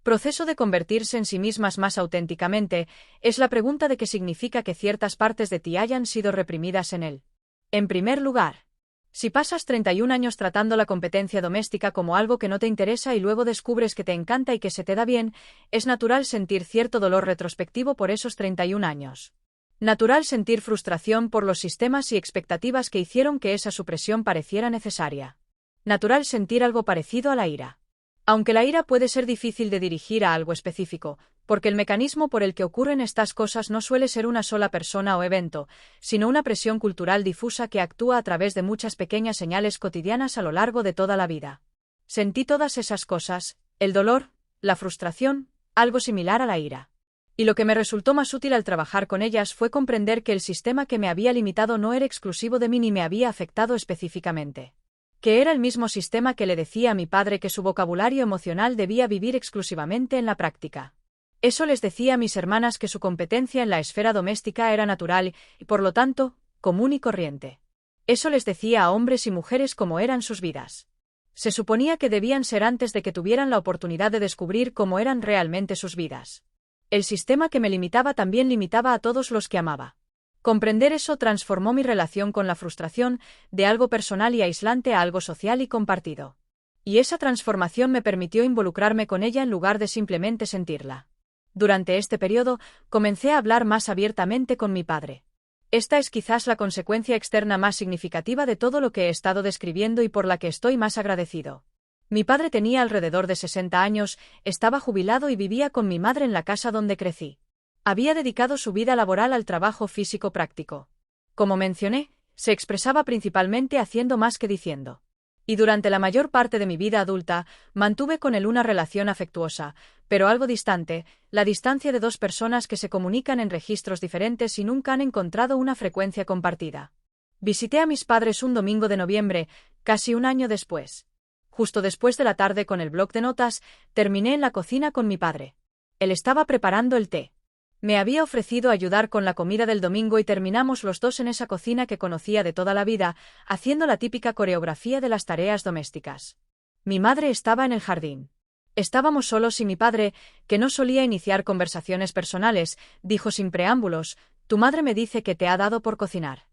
proceso de convertirse en sí mismas más auténticamente, es la pregunta de qué significa que ciertas partes de ti hayan sido reprimidas en él. En primer lugar, si pasas 31 años tratando la competencia doméstica como algo que no te interesa y luego descubres que te encanta y que se te da bien, es natural sentir cierto dolor retrospectivo por esos 31 años. Natural sentir frustración por los sistemas y expectativas que hicieron que esa supresión pareciera necesaria. Natural sentir algo parecido a la ira. Aunque la ira puede ser difícil de dirigir a algo específico, porque el mecanismo por el que ocurren estas cosas no suele ser una sola persona o evento, sino una presión cultural difusa que actúa a través de muchas pequeñas señales cotidianas a lo largo de toda la vida. Sentí todas esas cosas, el dolor, la frustración, algo similar a la ira. Y lo que me resultó más útil al trabajar con ellas fue comprender que el sistema que me había limitado no era exclusivo de mí ni me había afectado específicamente. Que era el mismo sistema que le decía a mi padre que su vocabulario emocional debía vivir exclusivamente en la práctica. Eso les decía a mis hermanas que su competencia en la esfera doméstica era natural y, por lo tanto, común y corriente. Eso les decía a hombres y mujeres cómo eran sus vidas. Se suponía que debían ser antes de que tuvieran la oportunidad de descubrir cómo eran realmente sus vidas. El sistema que me limitaba también limitaba a todos los que amaba. Comprender eso transformó mi relación con la frustración, de algo personal y aislante a algo social y compartido. Y esa transformación me permitió involucrarme con ella en lugar de simplemente sentirla. Durante este periodo, comencé a hablar más abiertamente con mi padre. Esta es quizás la consecuencia externa más significativa de todo lo que he estado describiendo y por la que estoy más agradecido. Mi padre tenía alrededor de 60 años, estaba jubilado y vivía con mi madre en la casa donde crecí. Había dedicado su vida laboral al trabajo físico práctico. Como mencioné, se expresaba principalmente haciendo más que diciendo. Y durante la mayor parte de mi vida adulta, mantuve con él una relación afectuosa, pero algo distante, la distancia de dos personas que se comunican en registros diferentes y nunca han encontrado una frecuencia compartida. Visité a mis padres un domingo de noviembre, casi un año después. Justo después de la tarde con el bloc de notas, terminé en la cocina con mi padre. Él estaba preparando el té. Me había ofrecido ayudar con la comida del domingo y terminamos los dos en esa cocina que conocía de toda la vida, haciendo la típica coreografía de las tareas domésticas. Mi madre estaba en el jardín. Estábamos solos y mi padre, que no solía iniciar conversaciones personales, dijo sin preámbulos, «Tu madre me dice que te ha dado por cocinar».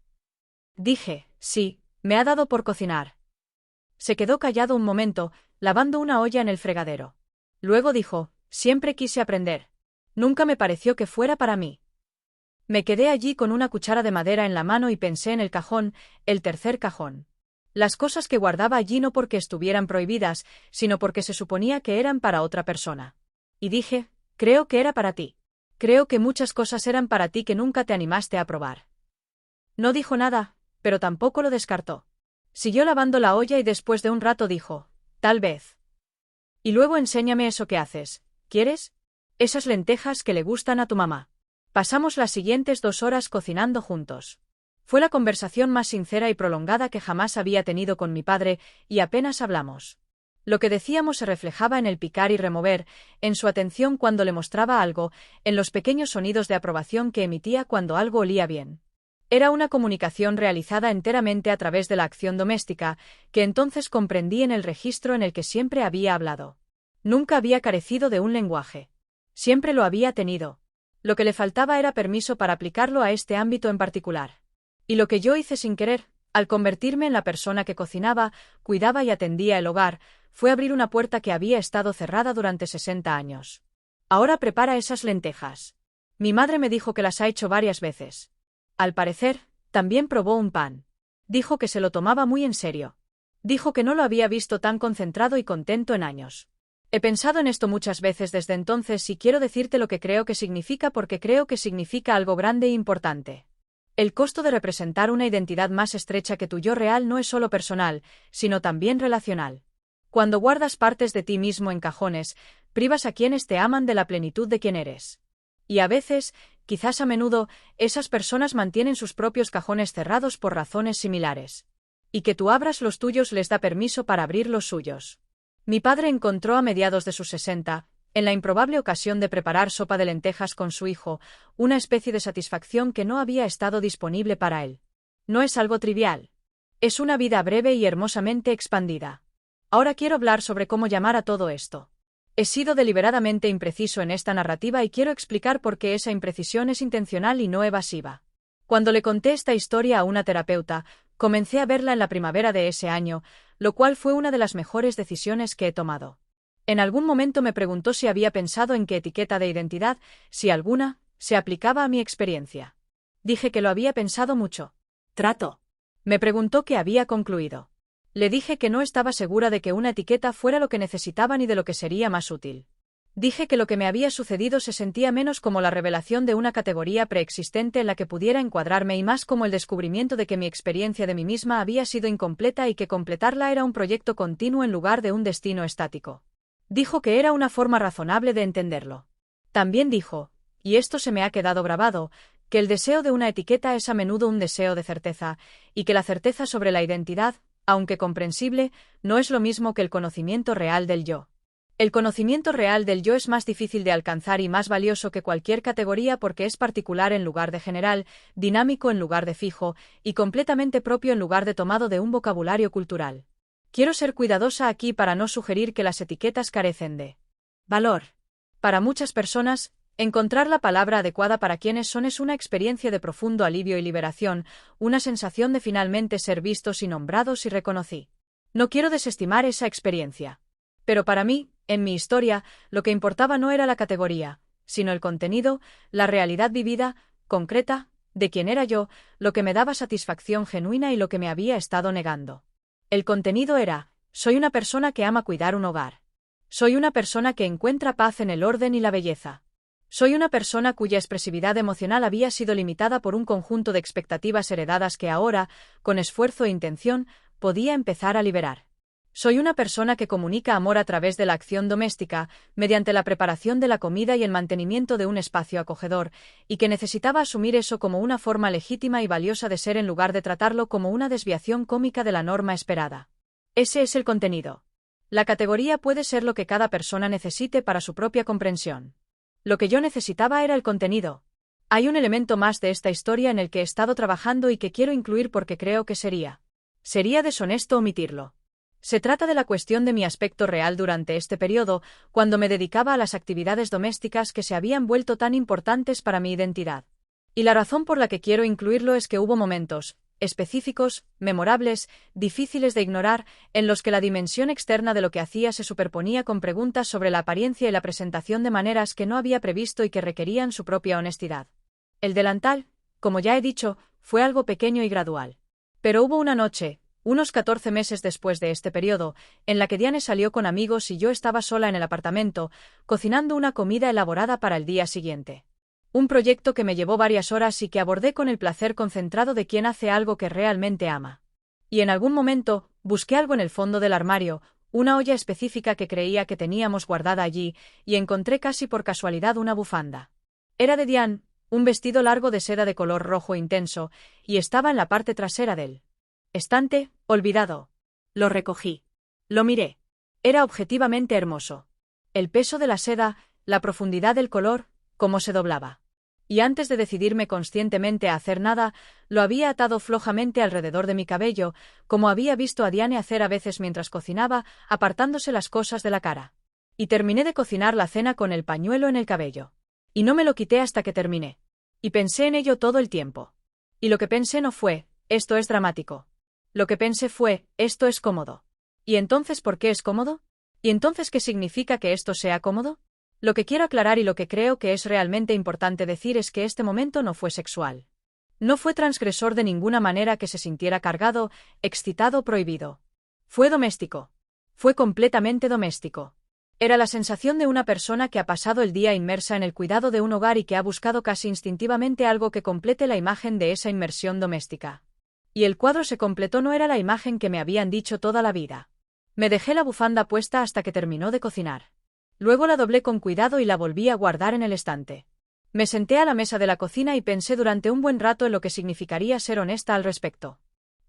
Dije, «Sí, me ha dado por cocinar». Se quedó callado un momento, lavando una olla en el fregadero. Luego dijo, «Siempre quise aprender. Nunca me pareció que fuera para mí». Me quedé allí con una cuchara de madera en la mano y pensé en el cajón, el tercer cajón. Las cosas que guardaba allí no porque estuvieran prohibidas, sino porque se suponía que eran para otra persona. Y dije, creo que era para ti. Creo que muchas cosas eran para ti que nunca te animaste a probar. No dijo nada, pero tampoco lo descartó. Siguió lavando la olla y después de un rato dijo, tal vez. Y luego enséñame eso que haces, ¿quieres? Esas lentejas que le gustan a tu mamá. Pasamos las siguientes 2 horas cocinando juntos. Fue la conversación más sincera y prolongada que jamás había tenido con mi padre, y apenas hablamos. Lo que decíamos se reflejaba en el picar y remover, en su atención cuando le mostraba algo, en los pequeños sonidos de aprobación que emitía cuando algo olía bien. Era una comunicación realizada enteramente a través de la acción doméstica, que entonces comprendí en el registro en el que siempre había hablado. Nunca había carecido de un lenguaje. Siempre lo había tenido. Lo que le faltaba era permiso para aplicarlo a este ámbito en particular. Y lo que yo hice sin querer, al convertirme en la persona que cocinaba, cuidaba y atendía el hogar, fue abrir una puerta que había estado cerrada durante 60 años. Ahora prepara esas lentejas. Mi madre me dijo que las ha hecho varias veces. Al parecer, también probó un pan. Dijo que se lo tomaba muy en serio. Dijo que no lo había visto tan concentrado y contento en años. He pensado en esto muchas veces desde entonces y quiero decirte lo que creo que significa porque creo que significa algo grande e importante. El costo de representar una identidad más estrecha que tu yo real no es solo personal, sino también relacional. Cuando guardas partes de ti mismo en cajones, privas a quienes te aman de la plenitud de quien eres. Y a veces, quizás a menudo, esas personas mantienen sus propios cajones cerrados por razones similares. Y que tú abras los tuyos les da permiso para abrir los suyos. Mi padre encontró a mediados de sus 60, en la improbable ocasión de preparar sopa de lentejas con su hijo, una especie de satisfacción que no había estado disponible para él. No es algo trivial. Es una vida breve y hermosamente expandida. Ahora quiero hablar sobre cómo llamar a todo esto. He sido deliberadamente impreciso en esta narrativa y quiero explicar por qué esa imprecisión es intencional y no evasiva. Cuando le conté esta historia a una terapeuta, comencé a verla en la primavera de ese año, lo cual fue una de las mejores decisiones que he tomado. En algún momento me preguntó si había pensado en qué etiqueta de identidad, si alguna, se aplicaba a mi experiencia. Dije que lo había pensado mucho. Trato. Me preguntó qué había concluido. Le dije que no estaba segura de que una etiqueta fuera lo que necesitaba ni de lo que sería más útil. Dije que lo que me había sucedido se sentía menos como la revelación de una categoría preexistente en la que pudiera encuadrarme y más como el descubrimiento de que mi experiencia de mí misma había sido incompleta y que completarla era un proyecto continuo en lugar de un destino estático. Dijo que era una forma razonable de entenderlo. También dijo, y esto se me ha quedado grabado, que el deseo de una etiqueta es a menudo un deseo de certeza, y que la certeza sobre la identidad, aunque comprensible, no es lo mismo que el conocimiento real del yo. El conocimiento real del yo es más difícil de alcanzar y más valioso que cualquier categoría porque es particular en lugar de general, dinámico en lugar de fijo, y completamente propio en lugar de tomado de un vocabulario cultural. Quiero ser cuidadosa aquí para no sugerir que las etiquetas carecen de valor. Para muchas personas, encontrar la palabra adecuada para quienes son es una experiencia de profundo alivio y liberación, una sensación de finalmente ser vistos y nombrados y reconocí. No quiero desestimar esa experiencia. Pero para mí, en mi historia, lo que importaba no era la categoría, sino el contenido, la realidad vivida, concreta, de quién era yo, lo que me daba satisfacción genuina y lo que me había estado negando. El contenido era, soy una persona que ama cuidar un hogar. Soy una persona que encuentra paz en el orden y la belleza. Soy una persona cuya expresividad emocional había sido limitada por un conjunto de expectativas heredadas que ahora, con esfuerzo e intención, podía empezar a liberar. Soy una persona que comunica amor a través de la acción doméstica, mediante la preparación de la comida y el mantenimiento de un espacio acogedor, y que necesitaba asumir eso como una forma legítima y valiosa de ser en lugar de tratarlo como una desviación cómica de la norma esperada. Ese es el contenido. La categoría puede ser lo que cada persona necesite para su propia comprensión. Lo que yo necesitaba era el contenido. Hay un elemento más de esta historia en el que he estado trabajando y que quiero incluir porque creo que sería deshonesto omitirlo. Se trata de la cuestión de mi aspecto real durante este periodo, cuando me dedicaba a las actividades domésticas que se habían vuelto tan importantes para mi identidad. Y la razón por la que quiero incluirlo es que hubo momentos específicos, memorables, difíciles de ignorar, en los que la dimensión externa de lo que hacía se superponía con preguntas sobre la apariencia y la presentación de maneras que no había previsto y que requerían su propia honestidad. El delantal, como ya he dicho, fue algo pequeño y gradual. Pero hubo una noche, unos 14 meses después de este periodo, en la que Diane salió con amigos y yo estaba sola en el apartamento, cocinando una comida elaborada para el día siguiente. Un proyecto que me llevó varias horas y que abordé con el placer concentrado de quien hace algo que realmente ama. Y en algún momento, busqué algo en el fondo del armario, una olla específica que creía que teníamos guardada allí, y encontré casi por casualidad una bufanda. Era de Diane, un vestido largo de seda de color rojo intenso, y estaba en la parte trasera del estante, olvidado. Lo recogí. Lo miré. Era objetivamente hermoso. El peso de la seda, la profundidad del color, cómo se doblaba. Y antes de decidirme conscientemente a hacer nada, lo había atado flojamente alrededor de mi cabello, como había visto a Diane hacer a veces mientras cocinaba, apartándose las cosas de la cara. Y terminé de cocinar la cena con el pañuelo en el cabello. Y no me lo quité hasta que terminé. Y pensé en ello todo el tiempo. Y lo que pensé no fue, esto es dramático. Lo que pensé fue, esto es cómodo. ¿Y entonces por qué es cómodo? ¿Y entonces qué significa que esto sea cómodo? Lo que quiero aclarar y lo que creo que es realmente importante decir es que este momento no fue sexual. No fue transgresor de ninguna manera que se sintiera cargado, excitado o prohibido. Fue doméstico. Fue completamente doméstico. Era la sensación de una persona que ha pasado el día inmersa en el cuidado de un hogar y que ha buscado casi instintivamente algo que complete la imagen de esa inmersión doméstica. Y el cuadro se completó, no era la imagen que me habían dicho toda la vida. Me dejé la bufanda puesta hasta que terminó de cocinar. Luego la doblé con cuidado y la volví a guardar en el estante. Me senté a la mesa de la cocina y pensé durante un buen rato en lo que significaría ser honesta al respecto.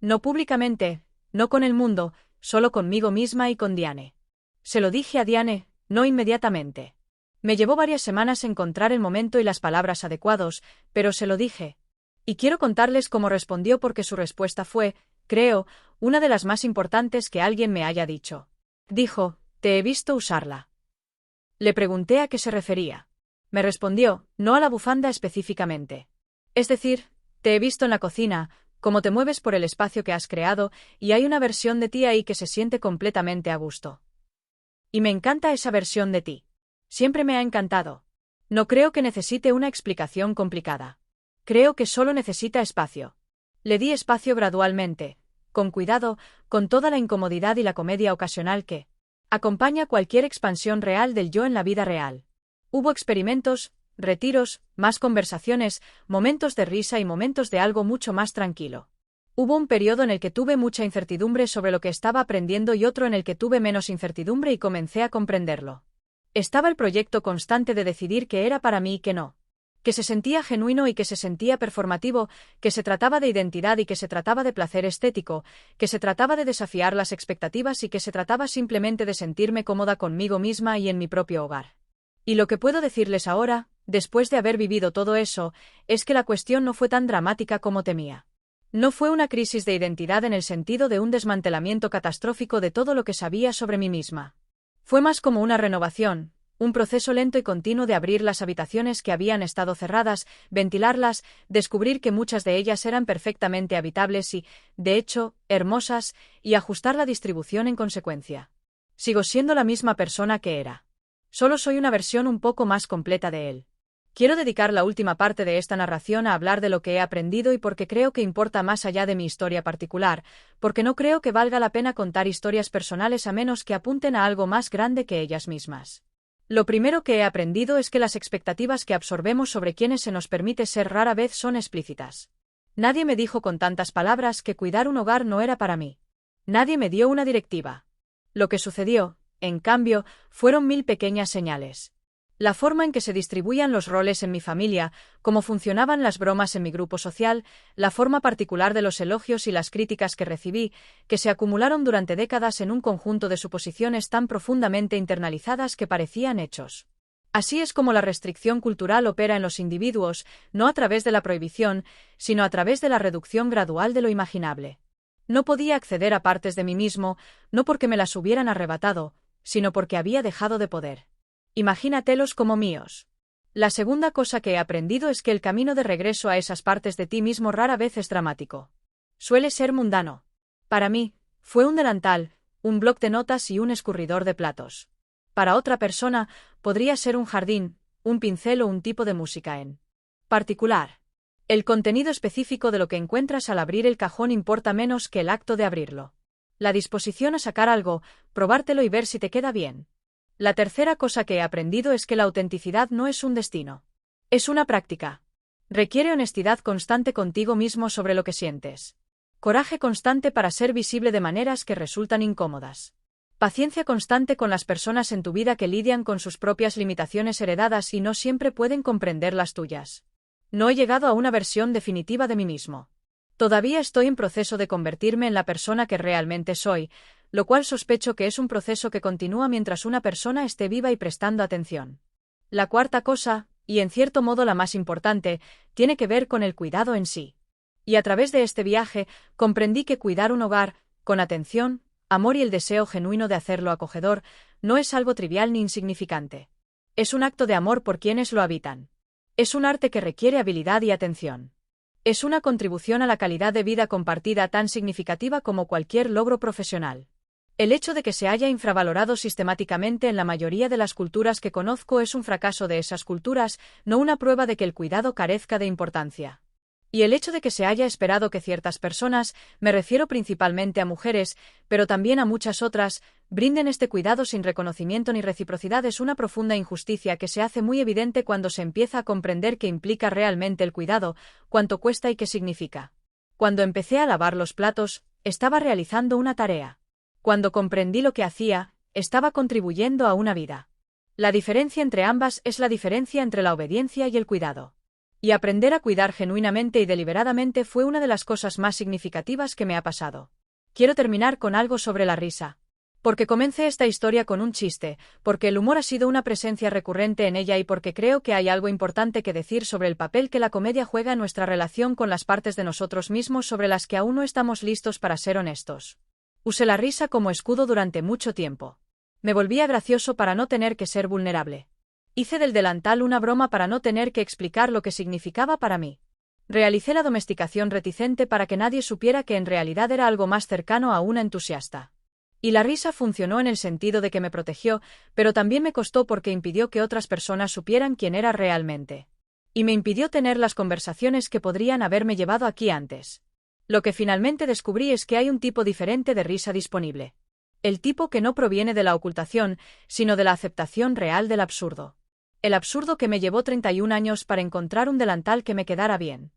No públicamente, no con el mundo, solo conmigo misma y con Diane. Se lo dije a Diane, no inmediatamente. Me llevó varias semanas encontrar el momento y las palabras adecuados, pero se lo dije. Y quiero contarles cómo respondió porque su respuesta fue, creo, una de las más importantes que alguien me haya dicho. Dijo, te he visto usarla. Le pregunté a qué se refería. Me respondió, no a la bufanda específicamente. Es decir, te he visto en la cocina, cómo te mueves por el espacio que has creado, y hay una versión de ti ahí que se siente completamente a gusto. Y me encanta esa versión de ti. Siempre me ha encantado. No creo que necesite una explicación complicada. Creo que solo necesita espacio. Le di espacio gradualmente, con cuidado, con toda la incomodidad y la comedia ocasional que acompaña cualquier expansión real del yo en la vida real. Hubo experimentos, retiros, más conversaciones, momentos de risa y momentos de algo mucho más tranquilo. Hubo un periodo en el que tuve mucha incertidumbre sobre lo que estaba aprendiendo y otro en el que tuve menos incertidumbre y comencé a comprenderlo. Estaba el proyecto constante de decidir qué era para mí y qué no. Que se sentía genuino y que se sentía performativo, que se trataba de identidad y que se trataba de placer estético, que se trataba de desafiar las expectativas y que se trataba simplemente de sentirme cómoda conmigo misma y en mi propio hogar. Y lo que puedo decirles ahora, después de haber vivido todo eso, es que la cuestión no fue tan dramática como temía. No fue una crisis de identidad en el sentido de un desmantelamiento catastrófico de todo lo que sabía sobre mí misma. Fue más como una renovación, un proceso lento y continuo de abrir las habitaciones que habían estado cerradas, ventilarlas, descubrir que muchas de ellas eran perfectamente habitables y, de hecho, hermosas, y ajustar la distribución en consecuencia. Sigo siendo la misma persona que era. Solo soy una versión un poco más completa de él. Quiero dedicar la última parte de esta narración a hablar de lo que he aprendido y porque creo que importa más allá de mi historia particular, porque no creo que valga la pena contar historias personales a menos que apunten a algo más grande que ellas mismas. Lo primero que he aprendido es que las expectativas que absorbemos sobre quienes se nos permite ser rara vez son explícitas. Nadie me dijo con tantas palabras que cuidar un hogar no era para mí. Nadie me dio una directiva. Lo que sucedió, en cambio, fueron 1000 pequeñas señales. La forma en que se distribuían los roles en mi familia, cómo funcionaban las bromas en mi grupo social, la forma particular de los elogios y las críticas que recibí, que se acumularon durante décadas en un conjunto de suposiciones tan profundamente internalizadas que parecían hechos. Así es como la restricción cultural opera en los individuos, no a través de la prohibición, sino a través de la reducción gradual de lo imaginable. No podía acceder a partes de mí mismo, no porque me las hubieran arrebatado, sino porque había dejado de poder. Imagínatelos como míos. La segunda cosa que he aprendido es que el camino de regreso a esas partes de ti mismo rara vez es dramático. Suele ser mundano. Para mí, fue un delantal, un bloc de notas y un escurridor de platos. Para otra persona, podría ser un jardín, un pincel o un tipo de música en particular. El contenido específico de lo que encuentras al abrir el cajón importa menos que el acto de abrirlo. La disposición a sacar algo, probártelo y ver si te queda bien. La tercera cosa que he aprendido es que la autenticidad no es un destino. Es una práctica. Requiere honestidad constante contigo mismo sobre lo que sientes. Coraje constante para ser visible de maneras que resultan incómodas. Paciencia constante con las personas en tu vida que lidian con sus propias limitaciones heredadas y no siempre pueden comprender las tuyas. No he llegado a una versión definitiva de mí mismo. Todavía estoy en proceso de convertirme en la persona que realmente soy, lo cual sospecho que es un proceso que continúa mientras una persona esté viva y prestando atención. La cuarta cosa, y en cierto modo la más importante, tiene que ver con el cuidado en sí. Y a través de este viaje, comprendí que cuidar un hogar, con atención, amor y el deseo genuino de hacerlo acogedor, no es algo trivial ni insignificante. Es un acto de amor por quienes lo habitan. Es un arte que requiere habilidad y atención. Es una contribución a la calidad de vida compartida tan significativa como cualquier logro profesional. El hecho de que se haya infravalorado sistemáticamente en la mayoría de las culturas que conozco es un fracaso de esas culturas, no una prueba de que el cuidado carezca de importancia. Y el hecho de que se haya esperado que ciertas personas, me refiero principalmente a mujeres, pero también a muchas otras, brinden este cuidado sin reconocimiento ni reciprocidad es una profunda injusticia que se hace muy evidente cuando se empieza a comprender qué implica realmente el cuidado, cuánto cuesta y qué significa. Cuando empecé a lavar los platos, estaba realizando una tarea. Cuando comprendí lo que hacía, estaba contribuyendo a una vida. La diferencia entre ambas es la diferencia entre la obediencia y el cuidado. Y aprender a cuidar genuinamente y deliberadamente fue una de las cosas más significativas que me ha pasado. Quiero terminar con algo sobre la risa. Porque comencé esta historia con un chiste, porque el humor ha sido una presencia recurrente en ella y porque creo que hay algo importante que decir sobre el papel que la comedia juega en nuestra relación con las partes de nosotros mismos sobre las que aún no estamos listos para ser honestos. Usé la risa como escudo durante mucho tiempo. Me volvía gracioso para no tener que ser vulnerable. Hice del delantal una broma para no tener que explicar lo que significaba para mí. Realicé la domesticación reticente para que nadie supiera que en realidad era algo más cercano a una entusiasta. Y la risa funcionó en el sentido de que me protegió, pero también me costó porque impidió que otras personas supieran quién era realmente. Y me impidió tener las conversaciones que podrían haberme llevado aquí antes. Lo que finalmente descubrí es que hay un tipo diferente de risa disponible. El tipo que no proviene de la ocultación, sino de la aceptación real del absurdo. El absurdo que me llevó 31 años para encontrar un delantal que me quedara bien.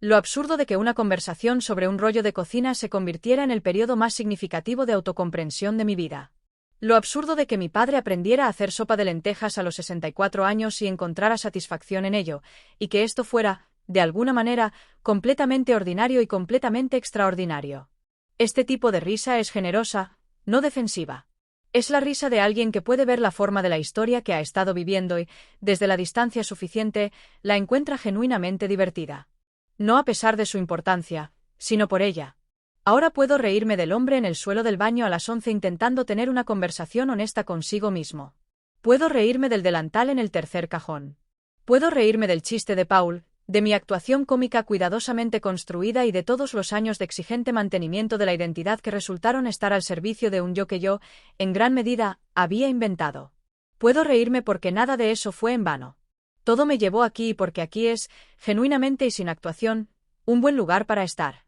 Lo absurdo de que una conversación sobre un rollo de cocina se convirtiera en el periodo más significativo de autocomprensión de mi vida. Lo absurdo de que mi padre aprendiera a hacer sopa de lentejas a los 64 años y encontrara satisfacción en ello, y que esto fuera, de alguna manera, completamente ordinario y completamente extraordinario. Este tipo de risa es generosa, no defensiva. Es la risa de alguien que puede ver la forma de la historia que ha estado viviendo y, desde la distancia suficiente, la encuentra genuinamente divertida. No a pesar de su importancia, sino por ella. Ahora puedo reírme del hombre en el suelo del baño a las 11 intentando tener una conversación honesta consigo mismo. Puedo reírme del delantal en el tercer cajón. Puedo reírme del chiste de Paul, de mi actuación cómica cuidadosamente construida y de todos los años de exigente mantenimiento de la identidad que resultaron estar al servicio de un yo que yo, en gran medida, había inventado. Puedo reírme porque nada de eso fue en vano. Todo me llevó aquí y porque aquí es, genuinamente y sin actuación, un buen lugar para estar.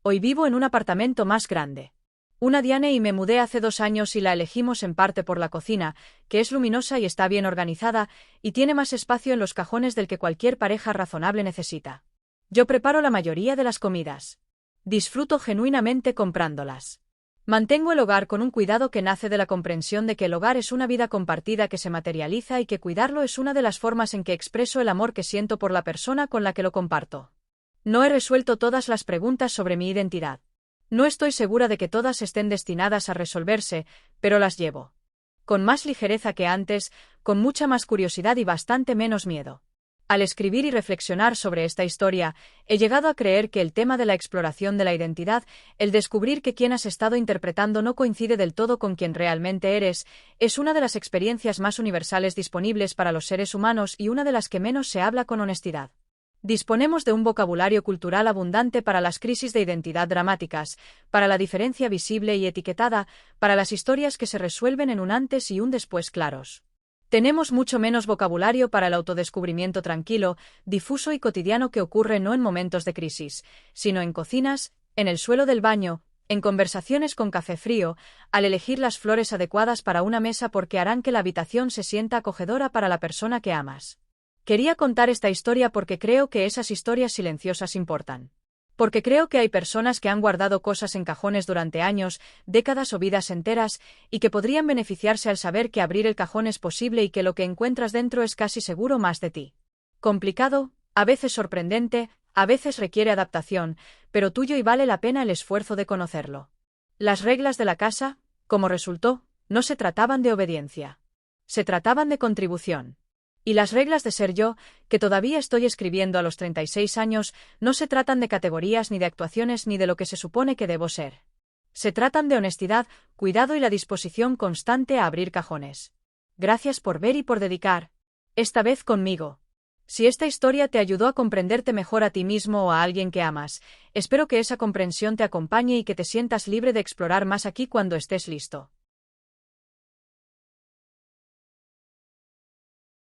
Hoy vivo en un apartamento más grande. Una Diane y me mudé hace 2 años y la elegimos en parte por la cocina, que es luminosa y está bien organizada, y tiene más espacio en los cajones del que cualquier pareja razonable necesita. Yo preparo la mayoría de las comidas. Disfruto genuinamente comprándolas. Mantengo el hogar con un cuidado que nace de la comprensión de que el hogar es una vida compartida que se materializa y que cuidarlo es una de las formas en que expreso el amor que siento por la persona con la que lo comparto. No he resuelto todas las preguntas sobre mi identidad. No estoy segura de que todas estén destinadas a resolverse, pero las llevo. Con más ligereza que antes, con mucha más curiosidad y bastante menos miedo. Al escribir y reflexionar sobre esta historia, he llegado a creer que el tema de la exploración de la identidad, el descubrir que quien has estado interpretando no coincide del todo con quien realmente eres, es una de las experiencias más universales disponibles para los seres humanos y una de las que menos se habla con honestidad. Disponemos de un vocabulario cultural abundante para las crisis de identidad dramáticas, para la diferencia visible y etiquetada, para las historias que se resuelven en un antes y un después claros. Tenemos mucho menos vocabulario para el autodescubrimiento tranquilo, difuso y cotidiano que ocurre no en momentos de crisis, sino en cocinas, en el suelo del baño, en conversaciones con café frío, al elegir las flores adecuadas para una mesa porque harán que la habitación se sienta acogedora para la persona que amas. Quería contar esta historia porque creo que esas historias silenciosas importan. Porque creo que hay personas que han guardado cosas en cajones durante años, décadas o vidas enteras, y que podrían beneficiarse al saber que abrir el cajón es posible y que lo que encuentras dentro es casi seguro más de ti. Complicado, a veces sorprendente, a veces requiere adaptación, pero tuyo y vale la pena el esfuerzo de conocerlo. Las reglas de la casa, como resultó, no se trataban de obediencia. Se trataban de contribución. Y las reglas de ser yo, que todavía estoy escribiendo a los 36 años, no se tratan de categorías ni de actuaciones ni de lo que se supone que debo ser. Se tratan de honestidad, cuidado y la disposición constante a abrir cajones. Gracias por ver y por dedicar. Esta vez conmigo. Si esta historia te ayudó a comprenderte mejor a ti mismo o a alguien que amas, espero que esa comprensión te acompañe y que te sientas libre de explorar más aquí cuando estés listo.